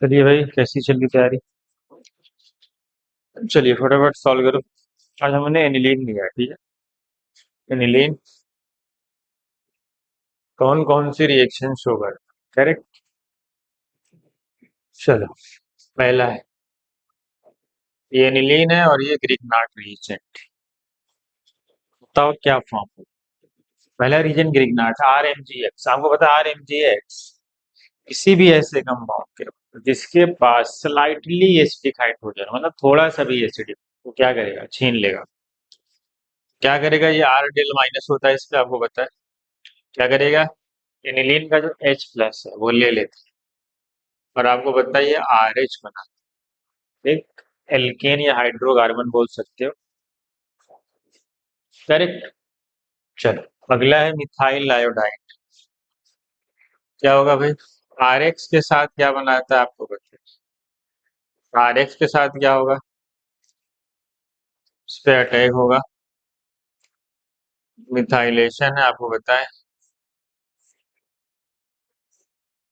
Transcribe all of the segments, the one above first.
चलिए भाई, कैसी चल रही तैयारी? चलिए फटाफट सॉल्व करो। आज हमने एनिलीन लिया है, ठीक है। एनिलीन कौन कौन सी रिएक्शन शो कर, करेक्ट। चलो, पहला है, ये एनिलीन है और ये ग्रिग्नार्ड रिएजेंट। बताओ क्या फॉर्म है। पहला region Grignard, R M G X. आपको पता है आर एम जी एक्स किसी भी ऐसे कंपाउंड के जिसके पास स्लाइटली एसिडिक हाइड्रोजन, मतलब थोड़ा सा भी एसिडिक, वो क्या करेगा, छीन लेगा। क्या करेगा, ये आर डेल माइनस होता है इसका, आपको पता है। क्या करेगा, एनिलीन का जो H प्लस है वो ले लेते हैं और आपको पता है ये RH बना, एक एल्केन या हाइड्रोकार्बन बोल सकते हो, करेक्ट। चलो, अगला है मिथाइल आयोडाइड। क्या होगा भाई, RH के साथ क्या बनाता है आपको पता है। RH के साथ क्या होगा, उस पे अटैक होगा, मिथाइलेशन है, आपको पता है।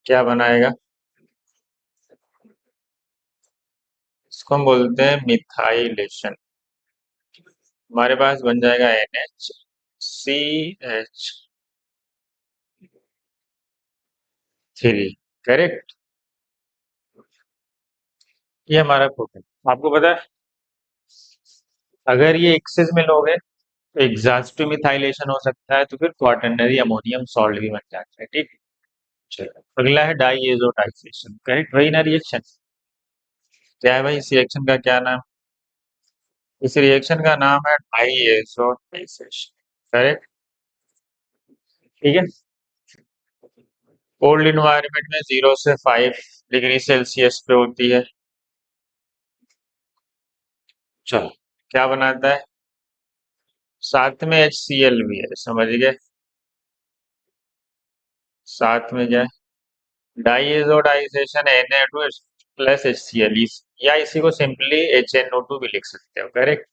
क्या बनाएगा, इसको हम बोलते हैं मिथाइलेशन। हमारे पास बन जाएगा NH CH3, करेक्ट। ये हमारा प्रोटीन, आपको पता है अगर ये एक्सेस में लोगे तो एग्जास्टोमिथाइलेशन हो सकता है, तो फिर क्वाटरनरी अमोनियम सॉल्ट भी बन जाता है, ठीक। चलो, अगला है डाइएजोटाइजेशन, करेक्ट, वही ना रिएक्शन। क्या है भाई, इस रिएक्शन का क्या नाम, इस रिएक्शन का नाम है डाइएजोटाइजेशन, करेक्ट। ठीक है। कोल्ड इन्वायरमेंट में 0 से 5 डिग्री सेल्सियस पे होती है। चलो, क्या बनाता है, साथ में HCl भी है, समझ गए। साथ में क्या है, डाइएजोडाइजेशन Na2 प्लस HCl, या इसी को सिंपली HNO2 भी लिख सकते हो, करेक्ट।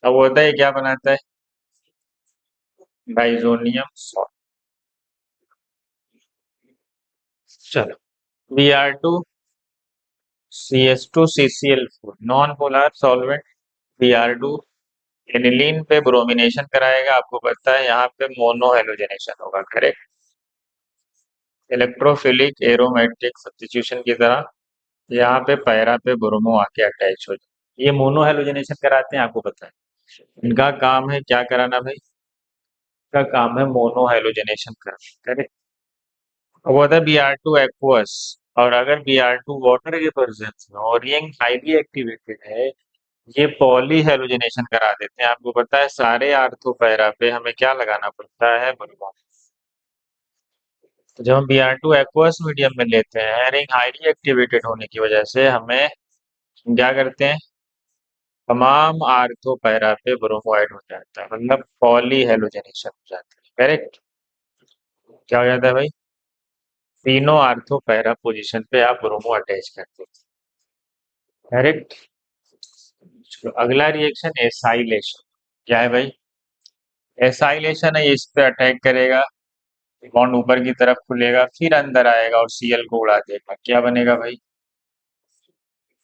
अब होता है क्या बनाता है, डाइजोनियम सॉल्ट। चलो, Br2 CH2 CCl4 non polar solvent. Br2 aniline पे ब्रोमिनेशन कराएगा, आपको पता है यहाँ पे मोनो हेलोजनेशन होगा, करेक्ट। इलेक्ट्रोफिलिक एरोमेटिक सब्स्टिट्यूशन की तरह यहाँ पे पैरा पे ब्रोमो आके अटैच हो जाए, ये मोनो हेलोजनेशन कराते हैं, आपको पता है। इनका काम है क्या कराना भाई, इनका काम है मोनो हेलोजनेशन कराना, करेक्ट। अब होता है Br2 एक्वस, और अगर Br2 वाटर के प्रेजेंस में और ये हाईली एक्टिवेटेड है, ये पॉली हेलोजनेशन करा देते हैं, आपको पता है। सारे आर्थो पैरा पे हमें क्या लगाना पड़ता है, ब्रोमो। तो जब हम Br2 एक्वस मीडियम में लेते हैं, रिंग हाईली एक्टिवेटेड होने की वजह से हमें क्या करते हैं, तमाम आर्थो पैरा पे ब्रोमो ऐड हो जाता है, मतलब पॉली हेलोजनेशन हो जाता है, करेक्ट। क्या हो जाता है भाई, तीनों आर्थो पैरा पोजीशन पे आप ब्रोमो अटैच करते हैं, करेक्ट। चलो, अगला रिएक्शन एसाइलेशन। क्या है भाई, एसाइलेशन है, इस पे अटैक करेगा, बॉन्ड ऊपर की तरफ खुलेगा, फिर अंदर आएगा और Cl को उड़ा देगा। क्या बनेगा भाई,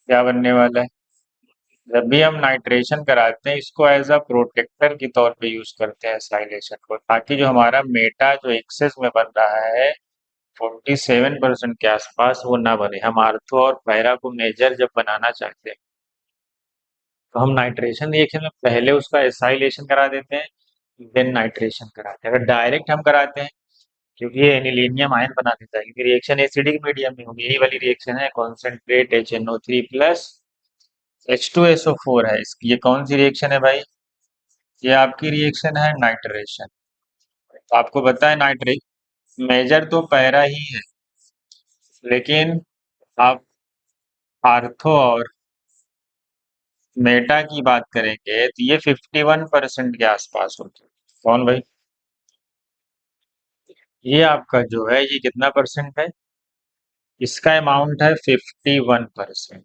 क्या बनने वाला है, जब भी हम नाइट्रेशन कराते हैं इसको एज अ प्रोटेक्टर के तौर पे यूज करते हैं एसाइलेशन को, ताकि जो हमारा मेटा जो एक्सेस में बन रहा है 47% के आसपास, वो ना बने। हम आर्थो और पैरा को मेजर जब बनाना चाहते हैं तो हम नाइट्रेशन रिएक्शन में पहले उसका एसाइलेशन करा देते हैं, देन नाइट्रेशन कराते हैं। अगर डायरेक्ट हम कराते हैं, क्योंकि ये एनिलीनियम आयन बना देता है, क्योंकि रिएक्शन एसिडिक मीडियम में होगी, यही वाली रिएक्शन है, कॉन्सेंट्रेट HNO3 प्लस H2SO4 है इसकी। ये कौन सी रिएक्शन है भाई, ये आपकी रिएक्शन है नाइट्रेशन। तो आपको पता है नाइट्रे मेजर तो पैरा ही है, लेकिन आप आर्थो और मेटा की बात करेंगे तो ये 51% के आसपास होते हैं। कौन भाई, ये आपका जो है ये कितना परसेंट है, इसका अमाउंट है 51%।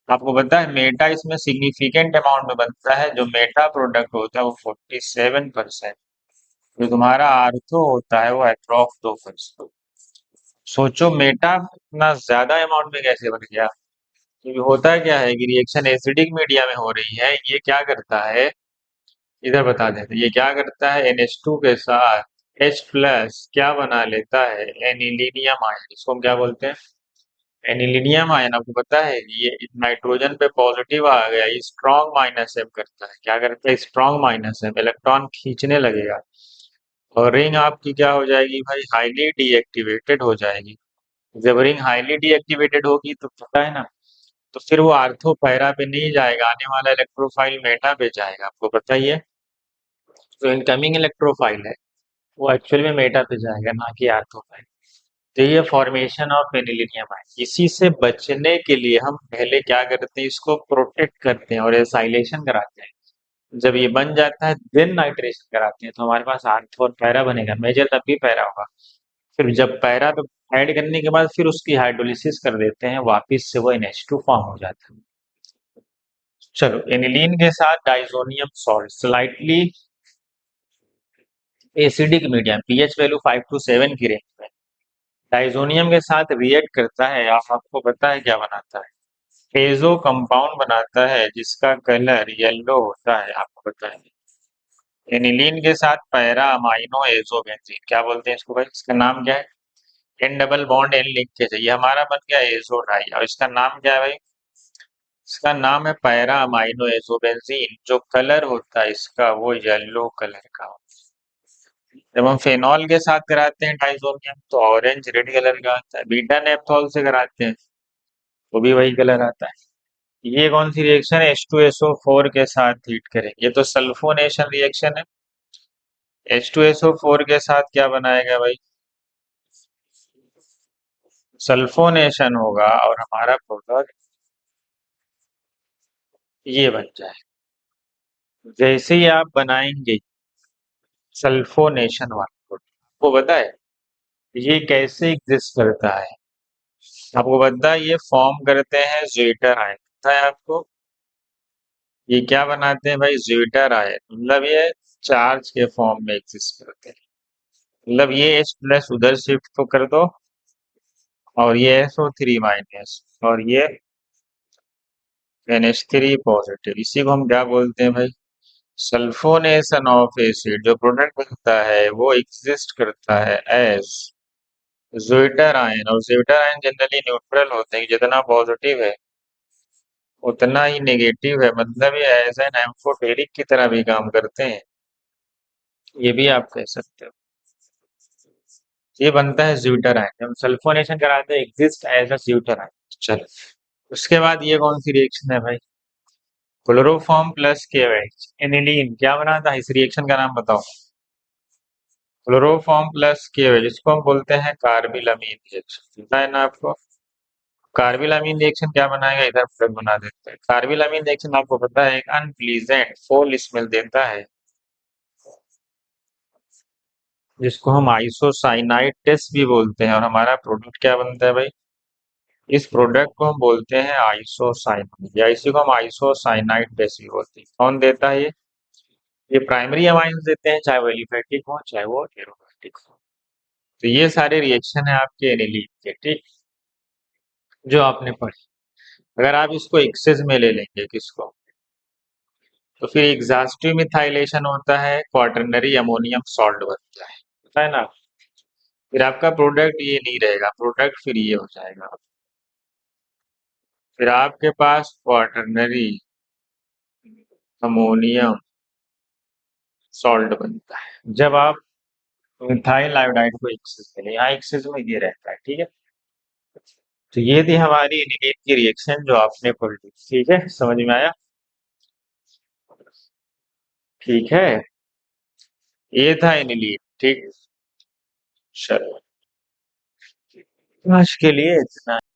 आपको पता है मेटा इसमें सिग्निफिकेंट अमाउंट में बनता है, जो मेटा प्रोडक्ट होता है वो 47%, जो तुम्हारा आर्थो होता है वो अप्रॉक्स 2%। सोचो मेटा इतना ज्यादा अमाउंट में कैसे बन गया। क्योंकि होता क्या है कि रिएक्शन एसिडिक मीडिया में हो रही है, ये क्या करता है, इधर बता देते हैं। ये क्या करता है, NH2 के साथ H प्लस क्या बना लेता है, एनिलीनियम आयन। इसको हम क्या बोलते हैं, एनिलीनियम आयन। आपको पता है ये नाइट्रोजन पे पॉजिटिव आ गया, ये स्ट्रॉन्ग माइनस एम करता है। क्या करता है, स्ट्रॉन्ग माइनस एम, इलेक्ट्रॉन खींचने लगेगा और रिंग आपकी क्या हो जाएगी भाई, हाईली डीएक्टिवेटेड हो जाएगी। जब रिंग हाईली डीएक्टिवेटेड होगी तो पता है ना, तो फिर वो आर्थो पैरा पे नहीं जाएगा, आने वाला इलेक्ट्रोफाइल मेटा पे जाएगा। आपको पता ही है, जो इनकमिंग इलेक्ट्रोफाइल है वो एक्चुअल में मेटा पे जाएगा, ना कि आर्थोफाइल। तो ये फॉर्मेशन ऑफ एनिलीनियम है। इसी से बचने के लिए हम पहले क्या करते हैं, इसको प्रोटेक्ट करते हैं और एसाइलेशन कराते हैं। जब ये बन जाता है देन नाइट्रेशन कराते हैं, तो हमारे पास आर्थो और पैरा बनेगा। मेजर तब भी पैरा होगा। फिर जब पैरा पे ऐड करने के बाद फिर उसकी हाइड्रोलिसिस कर देते हैं, वापिस से वो NH2 फॉर्म हो जाता है। चलो, एनिलीन के साथ diazonium salt slightly acidic medium, pH value 5 to 7 की रेंज में, डाइजोनियम के साथ रिएक्ट करता है। आपको पता है क्या बनाता है, एजो कंपाउंड बनाता है जिसका कलर येलो होता है। आपको पता है एनिलीन के साथ पैरा अमाइनो एजो बेंजीन, क्या बोलते हैं इसको भाई, इसका नाम क्या है, एन डबल बॉन्ड एन लिख के चाहिए, हमारा बन गया एजो डाई। और इसका नाम क्या है भाई, इसका नाम है पैरा अमाइनो एजो बेंजीन। जो कलर होता है इसका वो येलो कलर का होता है। जब हम फेनॉल के साथ कराते हैं डाइजोनियम तो ऑरेंज रेड कलर का आता है। बीटा नेप्थॉल से कराते हैं वो भी वही कलर आता है। ये कौन सी रिएक्शन है, H2SO4 के साथ हीट करेंगे, ये तो सल्फोनेशन रिएक्शन है। H2SO4 के साथ क्या बनाएगा भाई, सल्फोनेशन होगा और हमारा प्रोडक्ट ये बन जाए। जैसे ही आप बनाएंगे सल्फोनेशन वाला प्रोडक्ट, आपको पता है ये कैसे एग्जिस्ट करता है, आपको पता है ये फॉर्म करते हैं ज्वेटर आयन, पता है आपको ये क्या बनाते हैं भाई, ज्वेटर आयन। मतलब ये चार्ज के फॉर्म में एग्जिस्ट करते हैं। मतलब ये H प्लस उधर शिफ्ट तो कर दो और ये SO3 माइनस और ये NH3 पॉजिटिव, इसी को हम क्या बोलते हैं भाई, सल्फोनेशन ऑफ एसिड। जो प्रोडक्ट बनता है वो एग्जिस्ट करता है एज ज्वेटर आयन, और ज्वेटर आयन जनरली न्यूट्रल होते हैं, जितना पॉजिटिव है उतना ही नेगेटिव है। मतलब ये एज एन एम्फोटेरिक की तरह भी काम करते हैं, ये भी आप कह सकते हो। ये बनता है ज्यूटर आयन, हम सल्फोनेशन कराते हैं exist as a zwitterion. चलो, उसके बाद ये कौन सी रिएक्शन है भाई, क्लोरोफॉर्म प्लस KOH एनिलीन, क्या बना था, इस रिएक्शन का नाम बताओ, क्लोरोफॉर्म प्लस KOH, इसको हम बोलते हैं कार्बिलामीन रिएक्शन, पता है ना आपको। कार्बिलामीन रिएक्शन क्या बनाएगा, इधर प्लग बना देते हैं। कार्बिलामीन रिएक्शन आपको पता है एक अनप्लीजेंट फोल स्मेल देता है, जिसको हम आइसोसाइनाइड टेस्ट भी बोलते हैं। और हमारा प्रोडक्ट क्या बनता है भाई, इस प्रोडक्ट को हम बोलते हैं आइसोसाइनाइड, या इसी को हम आइसोसाइनाइड टेस्ट भी बोलते हैं। कौन देता है ये प्राइमरी अमाइंस देते हैं, चाहे वो एलिफेटिक हो चाहे वो एरोमेटिक हो। तो ये सारे रिएक्शन है आपके एनिलीन के, ठीक, जो आपने पढ़े। अगर आप इसको एक्सेस में ले लेंगे किसको, तो फिर एग्जॉस्टिव मिथाइलेशन होता है, क्वाटरनरी अमोनियम सॉल्ट बनता है, पता है ना। फिर आपका प्रोडक्ट ये नहीं रहेगा, प्रोडक्ट फिर ये हो जाएगा, फिर आपके पास क्वाटरनरी अमोनियम सॉल्ट बनता है जब आप मिथाइल आयोडाइड को एक्सेस में ले, यहाँ एक्सेस में ये रहता है, ठीक है। तो ये थी हमारी एनिलीन की रिएक्शन जो आपने पढ़ी, ठीक है, समझ में आया, ठीक है, ये था एनिलीन, ठीक। चलो, आज के लिए इतना।